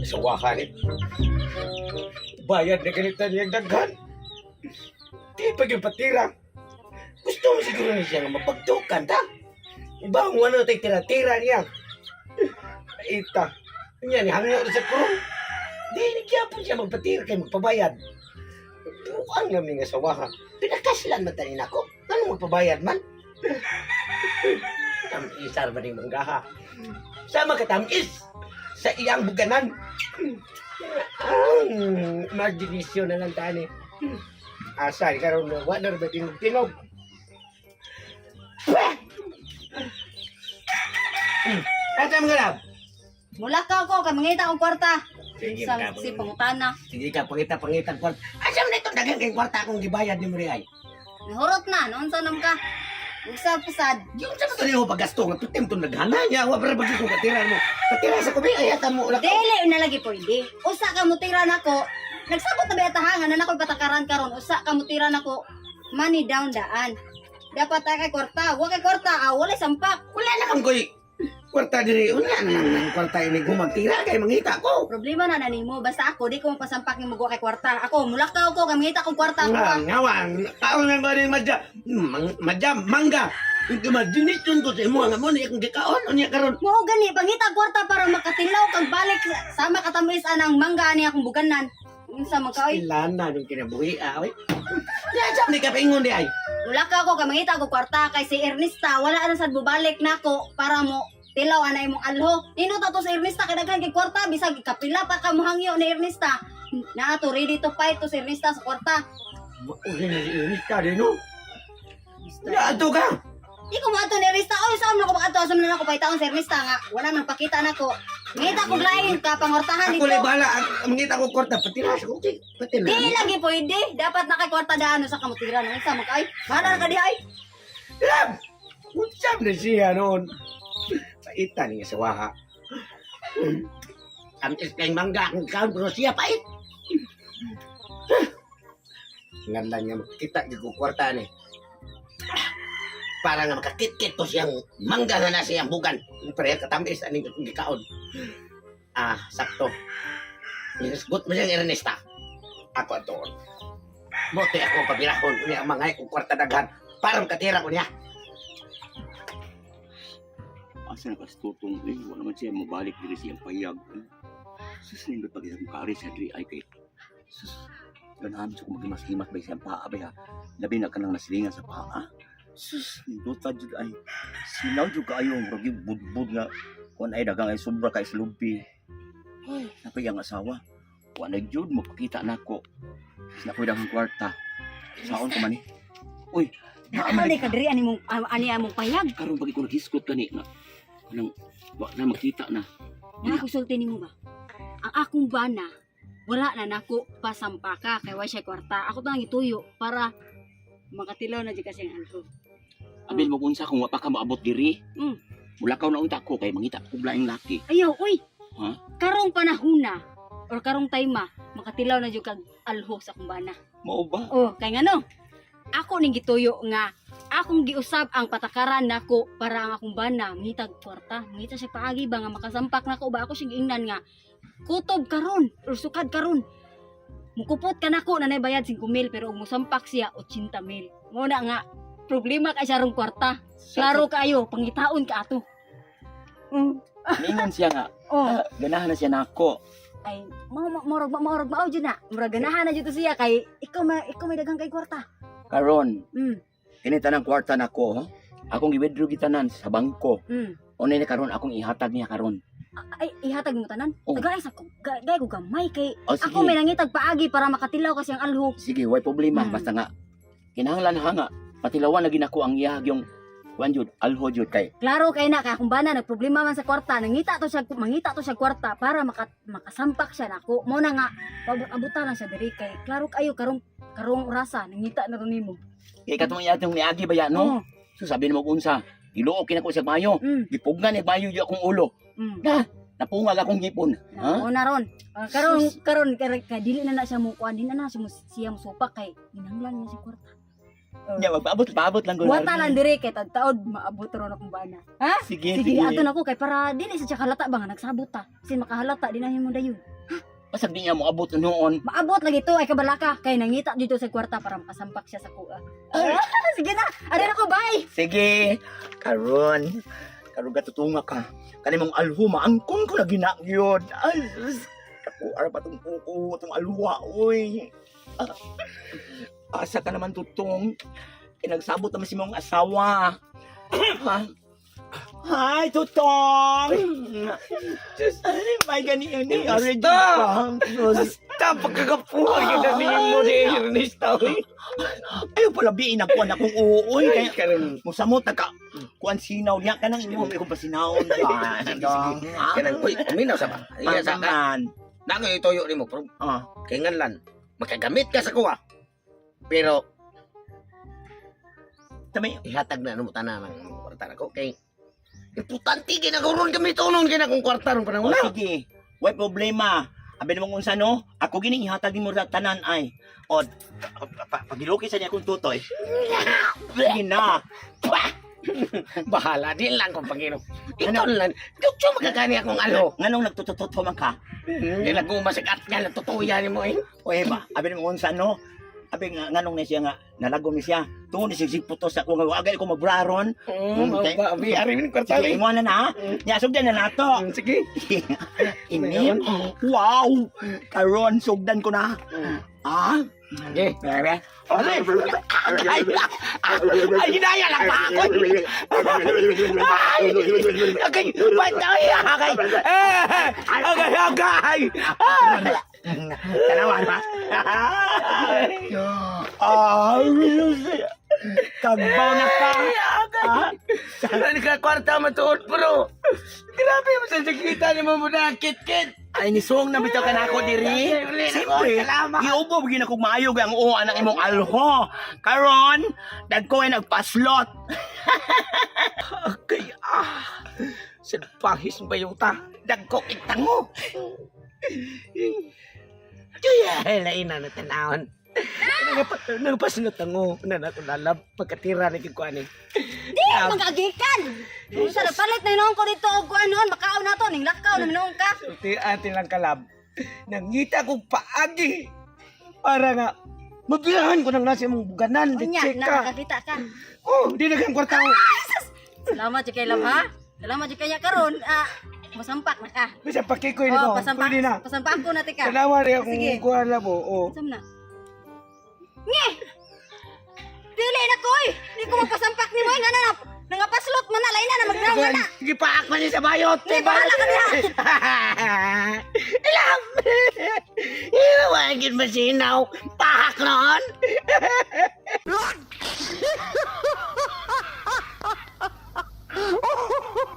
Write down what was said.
Sa wakanit. Bayad na ganito niyang daghan. Di pa yung patira. Gusto mo siguro na siya nga mapagtukan, ta? Iba mo ano tayo tira-tira niya. Ita. Yan, hangyo na sa kurong. Di, nagyapon siya magpatira kay magpabayad. Buang namin nga sa waka. Pinakaslan matanin ako. Ano magpabayad man? Tamisar ba rin manggaha? Sama ka tamis sa iyang buganan. Magdinisyon na lang tani. Asal karon na wala ba tinog-tinog? Ate mga lab. Mula ka ako, kamangita akong kwarta. Sige Sa ka, si pangutana. sige ka, pangita-pangitan ko. Asam na itong dagang kay kwarta akong gibayad ni Muriay. Nahurot na, noon sa nam ka. Usap-usad. Yung sa mga mo paggasto nga, putim itong naghana niya. Wa para bagi kong katira mo. Katira sa kubi, ayatan mo ulat. Dili na lagi pwede. Usa ka mutira nako. Nagsabot na ba tahangan na nako'y patakaran karon. Usa ka mutira nako. Money down daan. Dapat ay kay kwarta. Wa kay kwarta, wala sampak. Wala na kang koy. Kwarta diri, wala na ng kwarta ini ko magtira kay mangita ko. Problema na nimo basta ako di ko mapasampak ni mo kay kwarta. Ako mulakaw ko kamangita kong kwarta ako. Ngawan, taon nga ba rin madya, mangga. Ito madinisun ko sa imo nga mo niya kung gikaon, o niya karon. Mo gani pangita kwarta para makatilaw kag balik sama katamis anang mangga ni akong buganan. Unsa man ka oy? Ilan na yung kinabuhi, oy. Diya, saan di ka paingon di ay? Mulakaw ko kamangita ko kwarta kay si Ernesta wala na sad bubalik nako para mo tilaw anay mong alho. Nino ta to si Ernesta kay daghan kay kwarta bisag kapila pa ka mohangyo ni Ernesta. Na to ready to fight to si Ernesta sa kwarta. Uli na si Iris ka din, no? Ya, ato ka! Di ko maato ni Ernesta. Oy, saan mo ko maato? Saan na ako paitaon si Ernesta nga? Wala man pakita nako. Ngita ko lain ka pangortahan Ako dito. lang bahala, ang mangita ko kwarta, pati na sa kutik. Pati na. Di lagi pwede. Dapat na kay kwarta daan sa kamutiran. Ang isa makay. Mana na ka di ay? Lab! Utsam na siya noon. Paitan niya sa waha. Ang iskay mangga akong kaon, pero siya pait. Nganda niya makita ko kwarta ni. Para nga makakit-kit to siyang mangga nga na siyang bugan. Pero katamis aning gikaon. Sakto. Inisgot mo siyang Ernesta. Ako atoon. Mote ako pabirahon. Uli ang mga kong kwarta daghan. Para makatira ko niya. Asa na kastutong wala man siya mabalik diri siyang payag. Sus, nindot pag isang kari sa diri ay kay sus, ganahan siya kung magimas-himas ba siyang paa ba ha? Labi na ka nang nasilingan sa paa. Sus, nindot ta jud ay sinaw jud kaayo murag yung budbud nga kung ay dagang ay sobra kay slumpi. Ay, napay ang asawa. Wala jud mapakita nako. Nakoy dagang kwarta. Saon ko man ni? Uy, Ano di ka diri ani among payag? karon pag ko nagiskot kani na nang wa na makita na. Nga kusulti nimo ba? Ang akong bana wala na nako pasampaka kay wa siya kwarta. Ako tang ituyo para makatilaw na di kasi ang alko. Abil mo unsa kung wa pa ka maabot diri. Mm. Mulakaw na unta ko kay mangita ko laing laki. Ayaw, uy. Ha? Karong panahona or karong time makatilaw na jud kag alho sa akong bana. Mao ba? Oh, kay ngano? Ako ning gituyo nga akong giusab ang patakaran nako para ang akong bana mitag kwarta. Ngita siya paagi ba nga makasampak nako ba ako siya giingnan nga kutob karon or sukad karon. Mukupot ka nako na bayad 5,000 pero ug mosampak siya 80,000. Mo na nga problema kay siya rong kwarta. Klaro kayo, pangitaon ka ato. Ningon siya nga. Oh, Ganahan na siya nako. ay maurag mao jud na. Murag ganahan na jud to siya kay ikaw may dagang kay kwarta. Karon, Mm. kini tanang kwarta nako, ha? Akong gi-withdraw gitanan sa bangko. Mm. Unay na karon akong ihatag niya karon. Ay ihatag mo tanan. Oh. Tagay sa ko ko gamay kay O sige. ako may nangitag paagi para makatilaw kasi ang alho. Sige, way problema Mm. basta nga kinahanglan ha nga patilawan lagi nako ang iyahag yung kuan jud, alho jud kay. Klaro kay na kay akong bana nagproblema man sa kwarta, mangita to siya kwarta para makasampak siya nako. Mo na nga abutan lang siya diri kay klaro kayo karong rasa nangita na ron nimo. Kay katong iyatong niagi ba yan, no? Oh. So sabi mo unsa, iluok kinako sa mayo. Mm. Gipugnan ni mayo jud akong ulo. Mm. Napungag akong ngipon. Ha? Oo na ron. Karon kay dili na siya mo kuan, dili na siya mo supak kay inanglan niya si kwarta. Nya magpaabot lang gud. Wata lang dire kay taod maabot ron akong bana. Ha? Sige, Sige, sige. ato na ko kay para dili sa siya halata ba nga nagsabot ta. Sin makahalata dinahin mo dayon. Pasag di niya mo abot noon. Maabot lagi to ay kabalaka kay nangita dito sa kwarta para makasampak siya sa kuha. Sige na. Ari na ko, bye. Sige. Karon gatutunga ka. Kani mong alhuma angkon ko lagi na gyud. Ay, ako ara pa tong kuko, tong alwa oy. Asa ka naman tutong. Pinagsabot naman si mong asawa. Ha? Hi, tutong! Ay, may ganyan ni Basta! Basta, pagkagapuhan yun na niyo mo ni Ernesta. Ayaw pala biin ako na kung uuoy. Kaya Karon, musamot na ka. Kuan sinaw niya ka nang imo may kung pasinawon ka. kanang, uy, uminaw sa ba? Iya sa ka. Pasaman. Nangoy itoyo ni mo, pero Ah, kay nganlan, makagamit ka sa kuha. Pero, tamay. ihatag na mo tanan ng kwarta na ko. Kay, importante ginagaron kami tunon kina kung kwarta ron panahon O na. sige, way problema. Abi namang unsa no? Ako gini ihatag nimo sa tanan ay. O pagiluki sa niya kung tutoy. Sige na. Bahala din lang kung pagino. Ito lang, tutso magkakani akong alo. Nganong nagtutututo man ka? Hindi lang masikat nga, natutuya ni mo eh. O ba, abi namang unsa no? Abi nga nganong na siya nga nalagom ni siya. Tungod ni sig putos ako nga agay ko magbraron. Okay. Abi, ari min kwarta Sige, ni. imo na na. Nya sugdan na nato. Sige. Ini. Wow. Karon sugdan ko na. Ah, Sige. bebe. Ay, ginaya lang pa ako. Agay, patay, agay. Agay. Tanawan ba? Ah, Kagbaw na ka. Ah, Ano ka kwarta matuod, bro? Grabe mo sa sakita ni mo na kit-kit. Ay nisong na bitaw ka na ako diri. Siyempre, iubo bigyan akong maayog ang uwa ng imong alho. Karon, dagko ay nagpaslot. Okay, Sinpahis ba yung ta? Dagko kitang mo. Tuya, laina na tanawon. Nagpasunod tango. Nanatulala, pagkatira na kikuan eh. Di magagikan. Sa palit na noon ko dito og kuan noon makaon nato ning lakaw na noon ka. Sulti atin lang kalab. Nangita kong paagi. Para nga, mabilahan ko nang nasa mong buganan. Unya, Di ka. nakakita ka. Oh, di nagang kwarta ko. Salamat jud kay Lab ha. Salamat jud kaya karon. Masampak na ka. Bisa pakikoy Oh, nito. pasampak. Pwede na. Pasampak ko na tika. Salamat rin Sige. akong kuha labo. Oh. Sam na. Nge! Dili na ko eh. Di ko mapasampak ni mo. Nga na nangapaslot man na. Lain na magnawa na. Sige, paak man niya sa bayot. Hindi, bahala ka na. Ilam! Iwagin masinaw. Pahak noon.